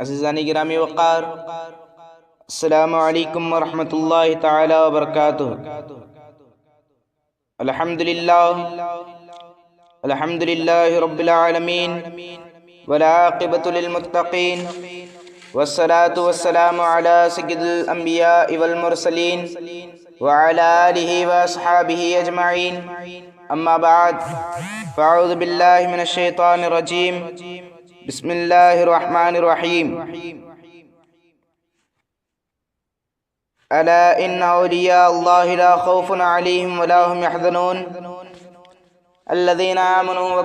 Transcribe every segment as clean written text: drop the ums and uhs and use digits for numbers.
عزیزان گرامی وقار، السلام علیکم ورحمۃ اللہ تعالی وبرکاتہ۔ الحمدللہ رب العالمین والعاقبۃ للمتقین، والصلاة والسلام علی سید الانبیاء والمرسلین وعلی آلہ واصحابہ اجمعین، اما بعد فاعوذ باللہ من الشیطان الرجیم، بسم اللہ الرحمن الرحیم۔ الا ان اولیاء اللہ لا خوف علیہم ولا هم يحزنون الذین آمنوا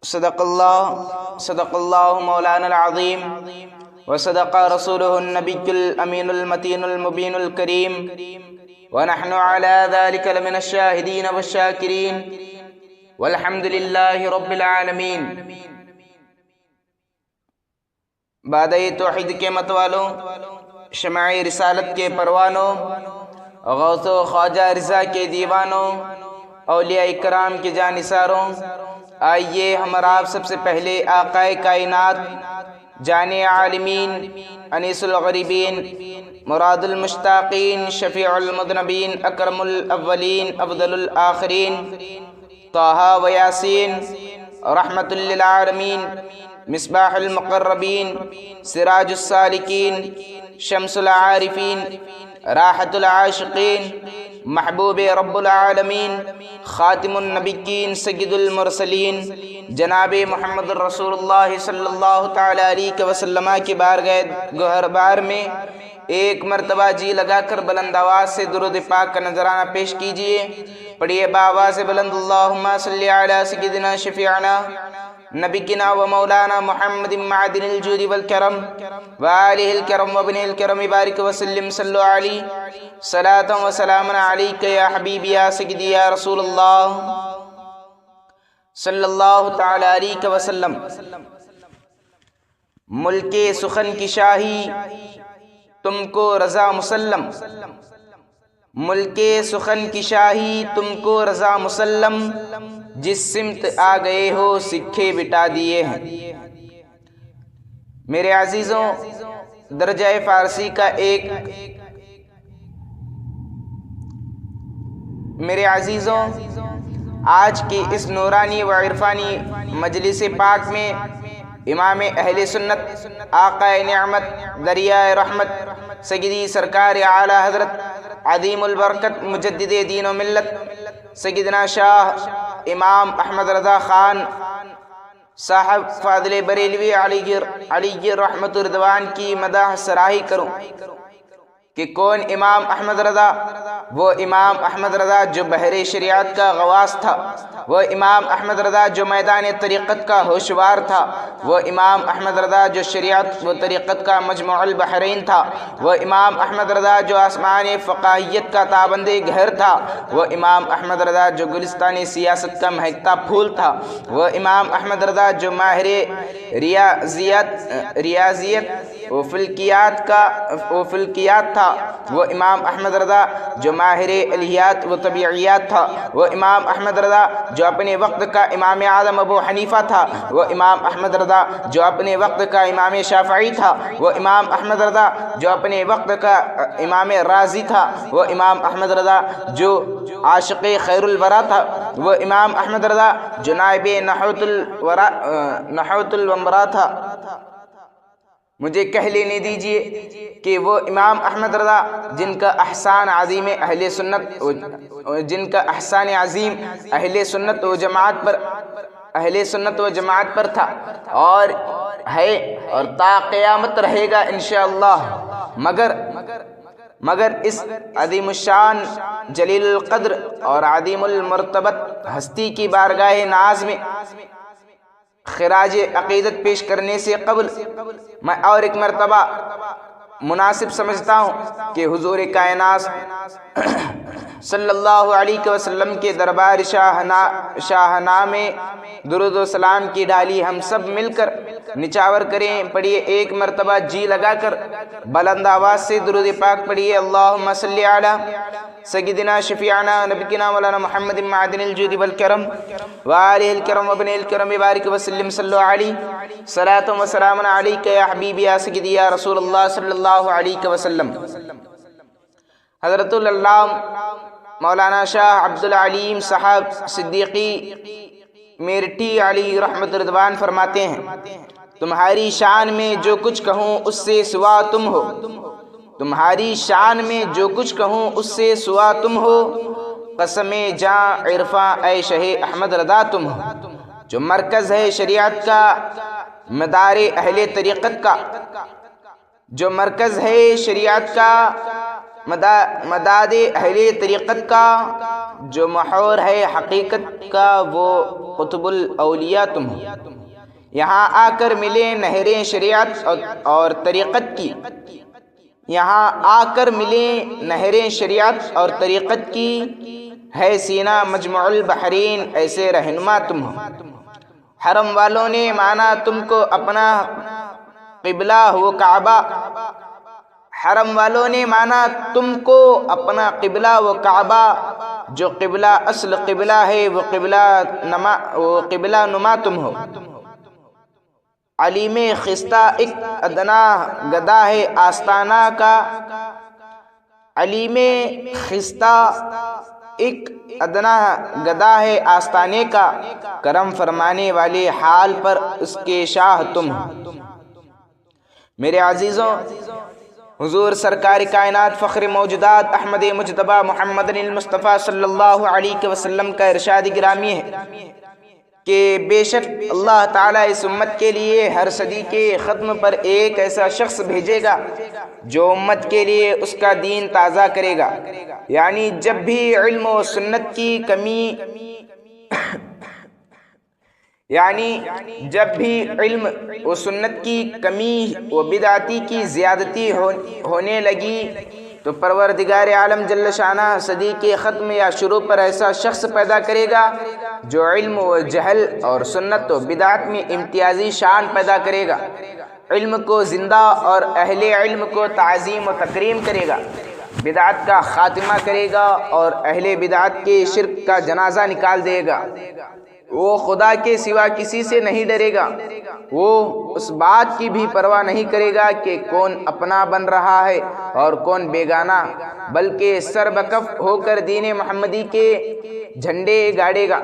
صدق اللہ مولانا العظیم، وصدق رسولہ النبی الامین المتین المبین الکریم، ونحن على ذلك لمن الشاہدین والشاکرین، والحمد للہ رب العالمین۔ بادہ توحید کے متوالوں، شمع رسالت کے پروانوں، غوث و خواجہ رضا کے دیوانوں، اولیاء اکرام کے جانثاروں، آئیے ہم اور آپ سب سے پہلے آقا کائنات، جان عالمین، انیس الغریبین، مراد المشتاقین، شفیع المذنبین، اکرم الاولین، افضل الآخرین، طہ و یاسین، رحمت للعالمین، مصباح المقربین، سراج السالکین، شمس العارفین، راحت العاشقین، محبوب رب العالمین، خاتم النبیین، سید المرسلین، جناب محمد رسول اللہ صلی اللہ تعالی علیہ وسلم کی بارگاہ گوہر بار میں ایک مرتبہ جی لگا کر بلند آواز سے درود پاک کا نذرانہ پیش کیجئے۔ پڑھیے بآواز بلند، اللہم صلی علی سیدنا شفیعنا نبینا و مولانا محمد معدن الجود والکرم وآلہ الکرم وابنہ الکرم، بارک وسلم، صلو علی صلاة و سلام علیک یا حبیبی یا سیدی یا رسول اللہ صلی اللہ تعالی علیہ وسلم۔ ملک سخن کی شاہی تم کو رضا مسلم، ملک سخن کی شاہی تم کو رضا مسلم، جس سمت آ گئے ہو سکھے بٹا دیے ہیں۔ میرے عزیزوں، درجہ فارسی کا آج کی اس نورانی و عرفانی مجلس پاک میں امام اہل سنت، آقا نعمت، دریائے رحمت، سیدی سرکار اعلی حضرت عظیم البرکت مجدد دین و ملت سیدنا شاہ امام احمد رضا خان صاحب فاضل بریلوی علی رحمت رضوان کی مدح سراہی کروں کہ کون امام احمد رضا؟ وہ امام احمد رضا جو بحر شریعت کا غواص تھا، وہ امام احمد رضا جو میدان طریقت کا ہوشوار تھا، وہ امام احمد رضا جو شریعت و طریقت کا مجموع البحرین تھا، وہ امام احمد رضا جو آسمان فقاہیت کا تابند گھر تھا، وہ امام احمد رضا جو گلستان سیاست کا مہکتا پھول تھا، وہ امام احمد رضا جو ماہر ریاضیت و فلکیات تھا، وہ امام احمد رضا جو ماہر الہیات و طبیعیات تھا، وہ امام احمد رضا جو اپنے وقت کا امام اعظم ابو حنیفہ تھا، وہ امام احمد رضا جو اپنے وقت کا امام شافعی تھا، وہ امام احمد رضا جو اپنے وقت کا امام رازی تھا، وہ امام احمد رضا جو عاشق خیر الورا تھا، وہ امام احمد رضا جو نائب نحوت الومرا تھا۔ مجھے کہہ لینے دیجئے کہ وہ امام احمد رضا جن کا احسان عظیم اہل سنت و جماعت پر تھا اور ہے اور تا قیامت رہے گا انشاءاللہ، مگر اس عظیم الشان، جلیل القدر اور عظیم المرتبت ہستی کی بارگاہ ناز میں خراج عقیدت پیش کرنے سے قبل میں اور ایک مرتبہ مناسب سمجھتا ہوں کہ حضور کائنات صلی اللہ علیہ وسلم کے دربار شاہنامہ میں درود و سلام کی ڈالی ہم سب مل کر نچاور کریں. پڑھیے ایک مرتبہ جی لگا کر بلند آواز سے درود پاک پڑھیے. اللہم صلی علی سیدنا شفیعنا نبینا مولانا محمد معدن الجود والکرم وآلہ الکرم وابن الکرم بارک وسلم صلو علیہ صلاۃ و سلام علیک یا حبیبی یا سیدی یا رسول اللہ صلی اللہ علیہ وسلم. حضرت اللہ مولانا شاہ عبد العلیم صاحب صدیقی میرٹھی علی رحمت رضوان فرماتے ہیں تمہاری شان میں جو کچھ کہوں اس سے سوا تم ہو. تمہاری شان میں جو کچھ کہوں اس سے سوا تم ہو. قسم جاں عرفاں اے شہ احمد رضا تم ہو. جو مرکز ہے شریعت کا مدار اہل طریقت کا. جو مرکز ہے شریعت کا مداد اہل طریقت کا. جو محور ہے حقیقت کا وہ قطب الاولیاء تم ہو. یہاں آ کر ملے نہریں شریعت اور طریقت کی. یہاں آ کر ملے نہریں شریعت اور طریقت کی. ہے سینہ مجمع البحرین ایسے رہنما تم ہو. حرم والوں نے مانا تم کو اپنا قبلہ وہ کعبہ. حرم والوں نے مانا تم کو اپنا قبلہ و کعبہ. جو قبلہ اصل قبلہ ہے وہ قبلہ نما تم ہو. علیم خستہ ایک ادنا گدا ہے آستانہ کا. علیم خستہ ایک ادنا گدا ہے آستانے کا. کرم فرمانے والے حال پر اس کے شاہ تم ہو. میرے عزیزوں، حضور سرکار کائنات فخر موجودات احمد مجتبیٰ محمد المصطفیٰ صلی اللہ علیہ وسلم کا ارشاد گرامی ہے کہ بے شک اللہ تعالیٰ اس امت کے لیے ہر صدی کے ختم پر ایک ایسا شخص بھیجے گا جو امت کے لیے اس کا دین تازہ کرے گا. یعنی جب بھی علم و سنت کی کمی جب بھی علم و سنت کی کمی و بدعتی کی زیادتی ہونے لگی تو پروردگار عالم جل شانہ صدی کے ختم یا شروع پر ایسا شخص پیدا کرے گا جو علم و جہل اور سنت و بدعت میں امتیازی شان پیدا کرے گا. علم کو زندہ اور اہل علم کو تعظیم و تکریم کرے گا. بدعت کا خاتمہ کرے گا اور اہل بدعت کے شرک کا جنازہ نکال دے گا. وہ خدا کے سوا کسی سے نہیں ڈرے گا. وہ اس بات کی بھی پرواہ نہیں کرے گا کہ کون اپنا بن رہا ہے اور کون بیگانہ، بلکہ سر بکف ہو کر دین محمدی کے جھنڈے گاڑے گا.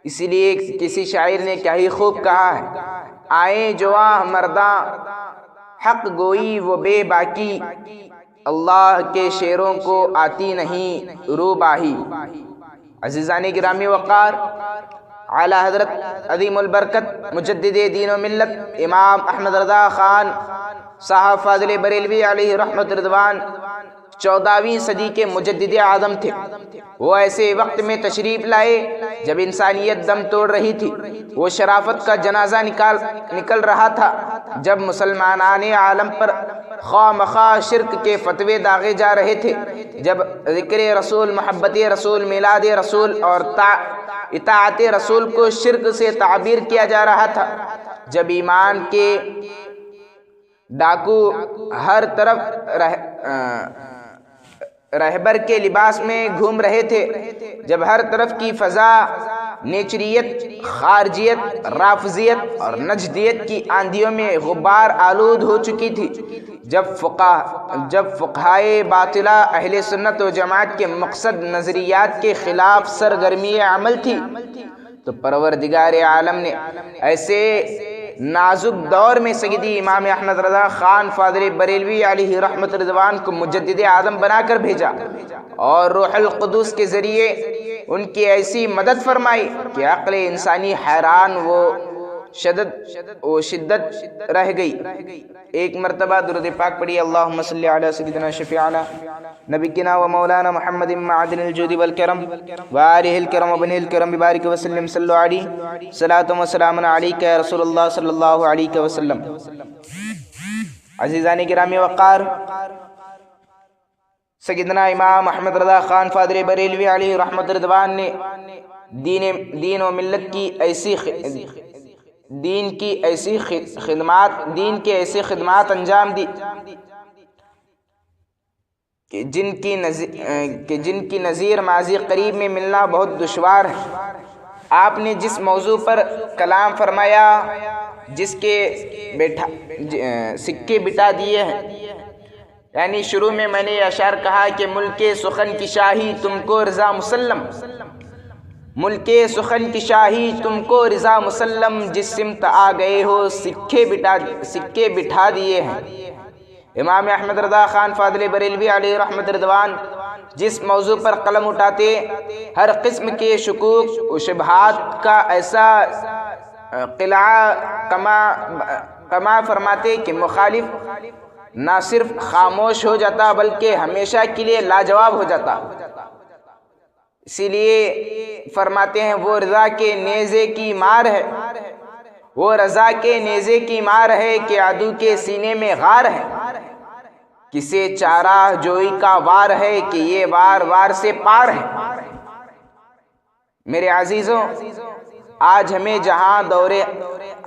اسی لیے کسی شاعر نے کیا ہی خوب کہا ہے، آئیں جواں مرداں حق گوئی وہ بے باکی. اللہ کے شعروں کو آتی نہیں رو باہی. عزیزان گرامی وقار، اعلیٰ حضرت عظیم البرکت مجدد دین و ملت امام احمد رضا خان صاحب فاضل بریلوی علیہ رحمت رضوان 14ویں صدی کے مجدد اعظم تھے. وہ ایسے وقت میں تشریف لائے جب انسانیت دم توڑ رہی تھی. وہ شرافت کا جنازہ نکل رہا تھا جب مسلمانان عالم پر خواہ مخواہ شرک کے فتوے داغے جا رہے تھے. جب ذکر رسول، محبت رسول، میلاد رسول اور اطاعت رسول کو شرک سے تعبیر کیا جا رہا تھا. جب ایمان کے ڈاکو ہر طرف رہبر کے لباس میں گھوم رہے تھے. جب ہر طرف کی فضا نیچریت، خارجیت، رافضیت اور نجدیت کی آندھیوں میں غبار آلود ہو چکی تھی. جب فقہائے باطلہ اہل سنت و جماعت کے مقصد نظریات کے خلاف سرگرمی عمل تھی تو پروردگار عالم نے ایسے نازک دور میں سیدی امام احمد رضا خان فاضل بریلوی علیہ رحمت رضوان کو مجدد اعظم بنا کر بھیجا اور روح القدس کے ذریعے ان کی ایسی مدد فرمائی کہ عقل انسانی حیران و شدت رہ گئی. ایک مرتبہ درود پاک پڑھی. اللہم صلی علی سیدنا شفیعنا نبینا و مولانا محمد معدن الجود والکرم وآلہ الکرم وابن الکرم ببارک وسلم صلو علیہ صلاۃ و سلام علیک یا رسول اللہ صلی اللہ علیہ وسلم. عزیزان گرامی وقار، سیدنا امام احمد رضا خان فادری بریلوی علیہ رحمت رضوان نے دین و ملت کی ایسی خدمات انجام دی کہ جن کی نظیر ماضی قریب میں ملنا بہت دشوار ہے۔ آپ نے جس موضوع پر کلام فرمایا، جس کے سکے بٹا دیے ہیں، یعنی شروع میں نے یہ اشعار کہا کہ ملک سخن کی شاہی تم کو رضا مسلم، ملک سخن کی شاہی تم کو رضا مسلم، جس سمت آ گئے ہو سکے بٹھا دیے ہیں۔ امام احمد رضا خان فاضل بریلوی علیہ رحمت رضوان جس موضوع پر قلم اٹھاتے، ہر قسم کے شکوک و شبہات کا ایسا قلعہ کما فرماتے کہ مخالف نہ صرف خاموش ہو جاتا بلکہ ہمیشہ کے لیے لاجواب ہو جاتا۔ اسی لیے فرماتے ہیں وہ رضا کے نیزے کی مار ہے، وہ رضا کے نیزے کی مار ہے کہ عدو کے سینے میں غار ہے، کسے چارہ جوئی کا وار ہے کہ یہ وار سے پار ہے۔ میرے عزیزوں، آج ہمیں جہاں دور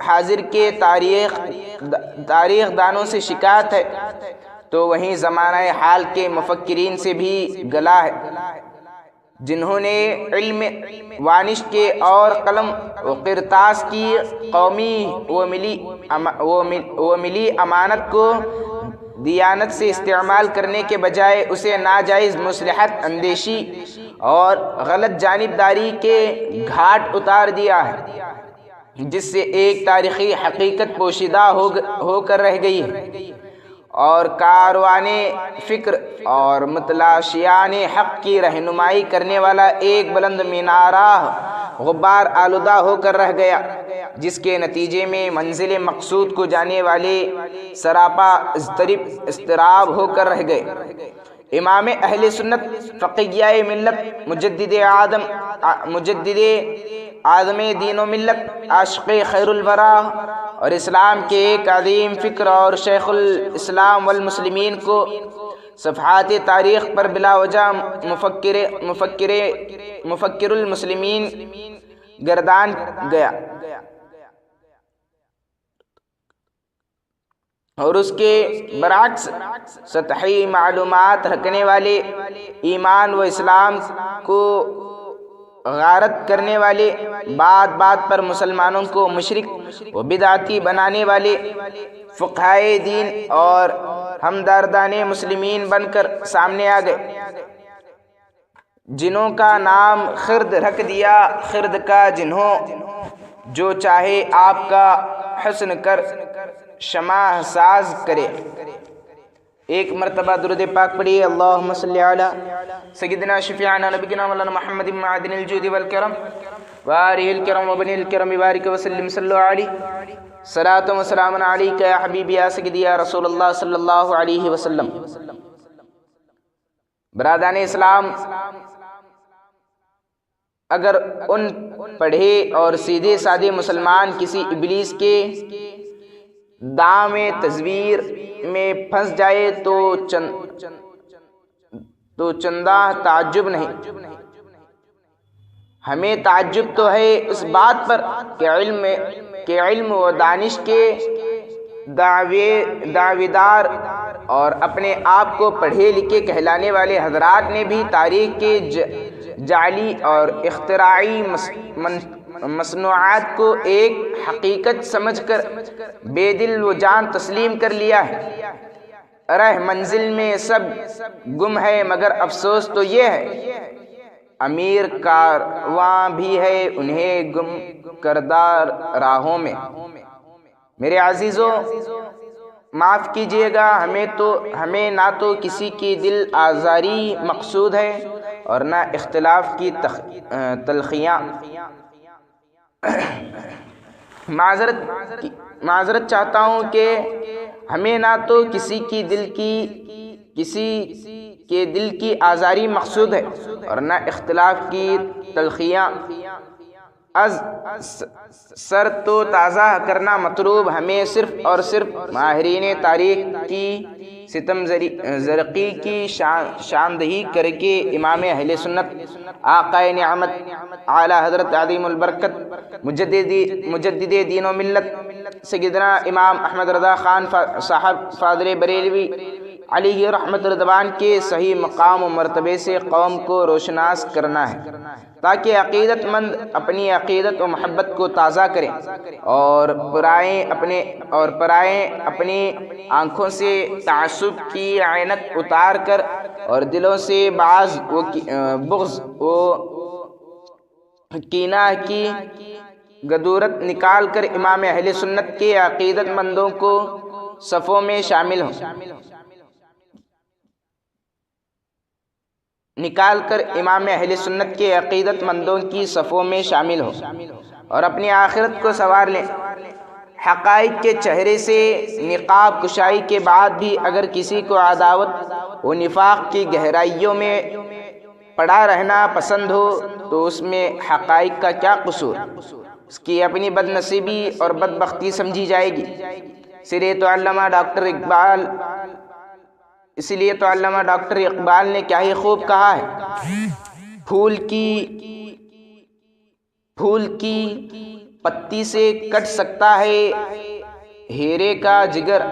حاضر کے تاریخ دانوں سے شکایت ہے تو وہیں زمانہ حال کے مفکرین سے بھی گلا ہے، جنہوں نے علم وانش کے اور قلم و قرطاس کی قومی و ملی امانت کو دیانت سے استعمال کرنے کے بجائے اسے ناجائز مصلحت اندیشی اور غلط جانبداری کے گھاٹ اتار دیا ہے، جس سے ایک تاریخی حقیقت پوشیدہ ہو کر رہ گئی ہے، اور کاروان فکر اور متلاشیان حق کی رہنمائی کرنے والا ایک بلند مینارہ غبار آلودہ ہو کر رہ گیا، جس کے نتیجے میں منزل مقصود کو جانے والے سراپا اضطراب ہو کر رہ گئے۔ امام اہل سنت، فقیہ ملت، مجدد اعظم دین و ملت، عاشق خیر الورا اور اسلام کے ایک عظیم فکر اور شیخ الاسلام والمسلمین کو صفحات تاریخ پر بلا وجہ مفکر المسلمین گردان گیا، اور اس کے برعکس سطحی معلومات رکھنے والے، ایمان و اسلام کو غارت کرنے والے، بات پر مسلمانوں کو مشرک و بدعتی بنانے والے فقہائے دین اور ہمدردان مسلمین بن کر سامنے آ گئے، جنہوں کا نام خرد رکھ دیا، خرد کا جنہوں جو چاہے آپ کا حسن کر شمع ساز کرے۔ ایک مرتبہ درود پاک پڑھیے، اللہم صلی علی سیدنا شفیعنا نبینا مولانا محمد معدن الجود والکرم وآلہ الکرم وبنی الکرم بارک وسلم، صلو علیہ صلاۃ و سلام علیک یا حبیبی یا سیدی یا رسول اللہ صلی اللہ علیہ وسلم۔ برادران اسلام، اگر ان پڑھے اور سیدھے سادے مسلمان کسی ابلیس کے دام تزویر میں پھنس جائے تو چندہ تعجب نہیں۔ ہمیں تعجب تو ہے اس بات پر کہ علم و دانش کے دعویدار اور اپنے آپ کو پڑھے لکھے کہلانے والے حضرات نے بھی تاریخ کے جعلی اور اختراعی مصنوعات کو ایک حقیقت سمجھ کر بے دل و جان تسلیم کر لیا ہے۔ رہ منزل میں سب گم ہے، مگر افسوس تو یہ ہے امیر کارواں بھی ہے انہیں گم کردہ راہوں میں۔ میرے عزیزوں، معاف کیجیے گا، ہمیں نہ تو کسی کی دل آزاری مقصود ہے اور نہ اختلاف کی تلخیاں۔ معذرت چاہتا ہوں کہ ہمیں نہ تو کسی کے دل کی آزاری مقصود ہے اور نہ اختلاف کی تلخیاں۔ از سر تو تازہ کرنا مطلوب، ہمیں صرف اور صرف ماہرین تاریخ کی ستم زرقی کی شاندہی کر کے امام اہل سنت آقا نعمت اعلیٰ حضرت عظیم البرکت مجدد دین و ملت سیدنا امام احمد رضا خان صاحب فاضل بریلوی علیہ رحمت رضوان کے صحیح مقام و مرتبے سے قوم کو روشناس کرنا ہے، تاکہ عقیدت مند اپنی عقیدت و محبت کو تازہ کریں اور پرائیں اپنی آنکھوں سے تعصب کی عینک اتار کر اور دلوں سے بغض و کینہ کی گدورت نکال کر امام اہل سنت کے عقیدت مندوں کو صفوں میں شامل ہوں، امام اہل سنت کے عقیدت مندوں کی صفوں میں شامل ہو اور اپنی آخرت کو سنوار لیں۔ حقائق کے چہرے سے نقاب کشائی کے بعد بھی اگر کسی کو عداوت و نفاق کی گہرائیوں میں پڑا رہنا پسند ہو تو اس میں حقائق کا کیا قصور، اس کی اپنی بد نصیبی اور بدبختی سمجھی جائے گی۔ اسی لیے تو علامہ ڈاکٹر اقبال نے کیا ہی خوب کہا ہے، پھول کی پتی سے کٹ سکتا ہے ہیرے کا جگر،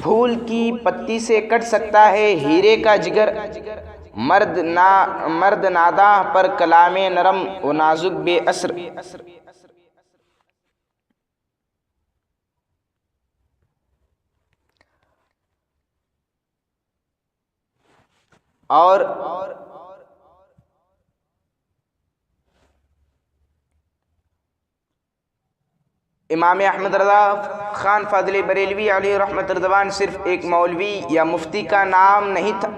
پھول کی پتی سے کٹ سکتا ہے ہیرے کا جگر، مرد ناداں پر کلام نرم و نازک بے اثر۔ اور امام احمد رضا خان فاضل بریلوی علیہ رحمت رضوان صرف ایک مولوی یا مفتی کا نام نہیں تھا،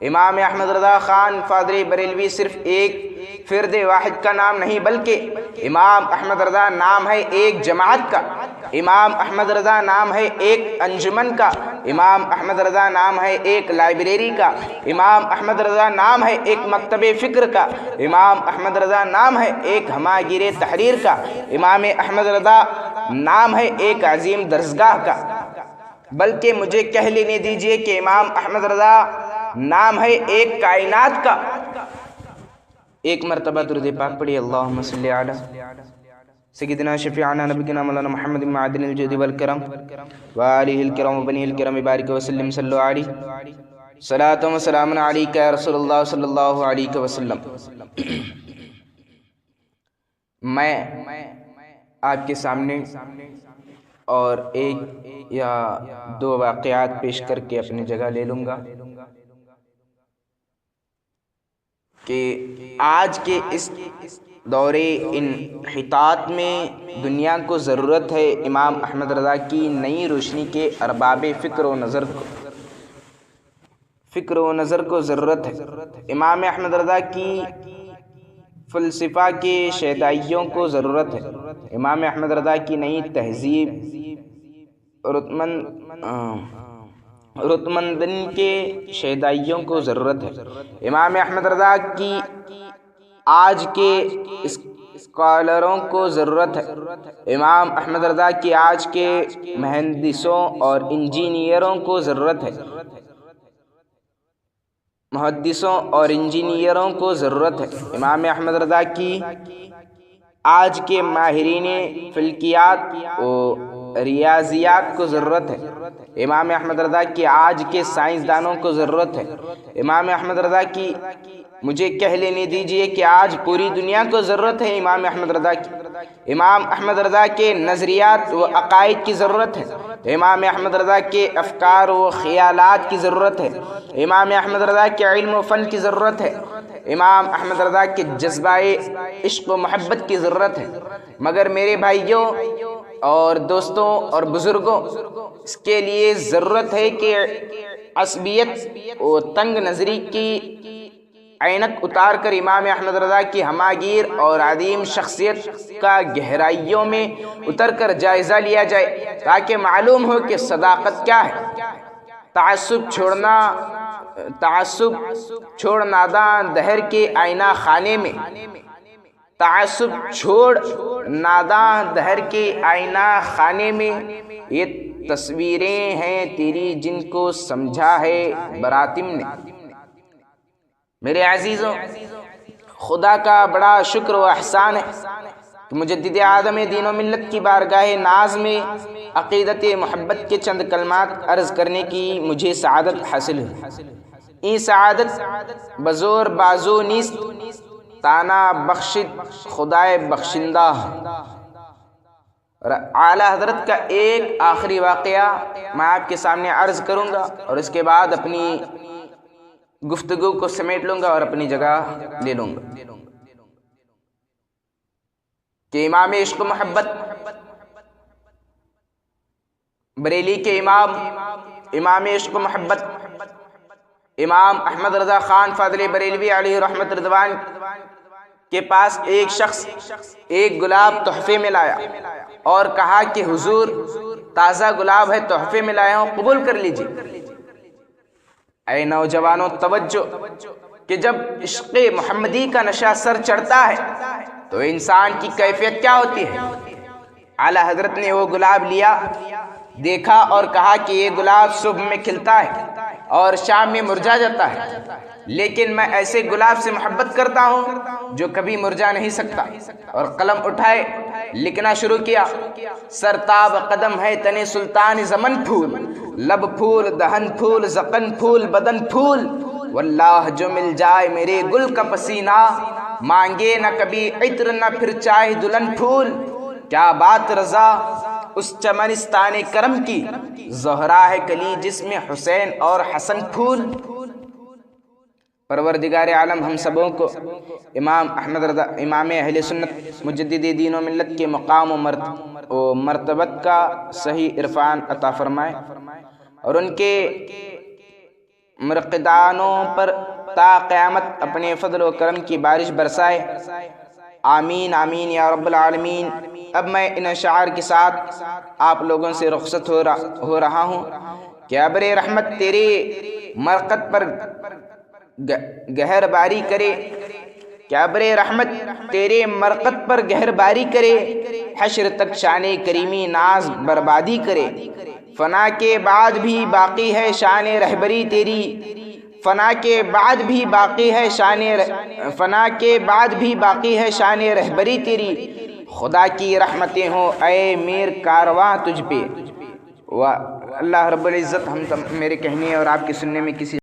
امام احمد رضا خان فاضل بریلوی صرف ایک فرد واحد کا نام نہیں، بلکہ امام احمد رضا نام ہے ایک جماعت کا، امام احمد رضا نام ہے ایک انجمن کا، امام احمد رضا نام ہے ایک لائبریری کا، امام احمد رضا نام ہے ایک مکتب فکر کا، امام احمد رضا نام ہے ایک ہماگیر تحریر کا، امام احمد رضا نام ہے ایک عظیم درسگاہ کا، بلکہ مجھے کہہ لینے دیجئے کہ امام احمد رضا نام ہے ایک کائنات کا۔ ایک مرتبہ درود پاک پڑھی، اللہم صلی علی سیدنا شفیعنا نبینا مولانا محمد معدن الجود والکرم وآلہ الکرام وبنی الکرم بارک وسلم صلو علیہ صلاۃ و سلام علیک یا رسول اللہ صلی اللہ علیہ وسلم۔ میں آپ کے سامنے اور ایک یا دو واقعات پیش کر کے اپنی جگہ لے لوں گا کہ آج کے اس دور انحطاط میں دنیا کو ضرورت ہے امام احمد رضا کی نئی روشنی کے ارباب فکر و نظر کو ضرورت ہے، امام احمد رضا کی فلسفہ کے شیدائیوں کو ضرورت ہے، امام احمد رضا کی نئی تہذیب رتمندن کے شیدائیوں کو ضرورت ہے، امام احمد رضا کی آج کے اسکالروں کو ضرورت ہے، امام احمد رضا کی آج کے مہندسوں اور انجینئروں کو ضرورت ہے، محدثوں اور انجینئروں کو ضرورت ہے، امام احمد رضا کی آج کے ماہرین فلکیات و ریاضیات کو ضرورت ہے، امام احمد رضا کی آج کے سائنسدانوں کو ضرورت ہے، امام احمد رضا کی مجھے کہہ لینے دیجئے کہ آج پوری دنیا کو ضرورت ہے امام احمد رضا کی، امام احمد رضا کے نظریات و عقائد کی ضرورت ہے، امام احمد رضا کے افکار و خیالات کی ضرورت ہے، امام احمد رضا کے علم و فن کی ضرورت ہے، امام احمد رضا کے جذبہ عشق و محبت کی ضرورت ہے، مگر میرے بھائیوں اور دوستوں اور بزرگوں، اس کے لیے ضرورت ہے کہ عصبیت و تنگ نظری کی عینک اتار کر امام احمد رضا کی ہماگیر اور عظیم شخصیت کا گہرائیوں میں اتر کر جائزہ لیا جائے، تاکہ معلوم ہو کہ صداقت کیا ہے، تعصب چھوڑ ناداں دہر کے آئینہ خانے میں تعصب چھوڑ ناداں دہر کے آئینہ خانے میں، یہ تصویریں ہیں تیری جن کو سمجھا ہے براتم نے۔ میرے عزیزوں، خدا کا بڑا شکر و احسان ہے کہ مجدد اعظم دین و ملت کی بارگاہ ناز میں عقیدت محبت کے چند کلمات عرض کرنے کی مجھے سعادت حاصل ہوئی۔ این سعادت بزور بازو نیست، تانا بخشد خدائے بخشندہ۔ اور اعلیٰ حضرت کا ایک آخری واقعہ میں آپ کے سامنے عرض کروں گا اور اس کے بعد اپنی گفتگو کو سمیٹ لوں گا اور اپنی جگہ لے لوں گا کہ امام عشق و محبت بریلی کے امام عشق و محبت امام احمد رضا خان فاضل بریلوی علیہ رحمت رضوان کے پاس ایک شخص ایک گلاب تحفے میں لایا اور کہا کہ حضور تازہ گلاب ہے، تحفے میں لایا ہوں، قبول کر لیجیے۔ اے نوجوانوں توجہ کہ جب عشق محمدی کا نشہ سر چڑھتا ہے تو انسان کی کیفیت کیا ہوتی ہے۔ اعلیٰ حضرت نے وہ گلاب لیا، دیکھا اور کہا کہ یہ گلاب صبح میں کھلتا ہے اور شام میں مرجھا جاتا ہے، لیکن میں ایسے گلاب سے محبت کرتا ہوں جو کبھی مرجھا نہیں سکتا۔ اور قلم اٹھائے، لکھنا شروع کیا۔ سرتاب قدم ہے تنے سلطان زمن پھول، لب پھول دہن پھول زقن پھول بدن پھول، واللہ جو مل جائے میرے گل کا پسینہ، مانگے نہ کبھی عطر نہ پھر چاہے دلہن پھول۔ کیا بات رضا اس چمنستان کرم کی، زہرا ہے کلی جس میں حسین اور حسن پھول۔ پروردگار عالم ہم سبوں کو امام احمد رضا امام اہل سنت مجدد دین و ملت کے مقام و مرتبت کا صحیح عرفان عطا فرمائے اور ان کے مرقدانوں پر تا قیامت اپنے فضل و کرم کی بارش برسائے۔ آمین آمین یا رب العالمین۔ اب میں ان اشعار کے ساتھ آپ لوگوں سے رخصت ہو رہا ہوں کہ ابر رحمت تیرے مرقد پر گہر باری کرے، کہ ابر رحمت تیرے مرقد پر گہر باری کرے، حشر تک شان کریمی ناز بربادی کرے۔ فنا کے بعد بھی باقی ہے شان رہبری تیری، فنا کے بعد بھی باقی ہے شان رہبری تیری۔ خدا کی رحمتیں ہوں اے میر کارواں تجھ پہ۔ اللہ رب العزت ہم میرے کہنے اور آپ کے سننے میں کسی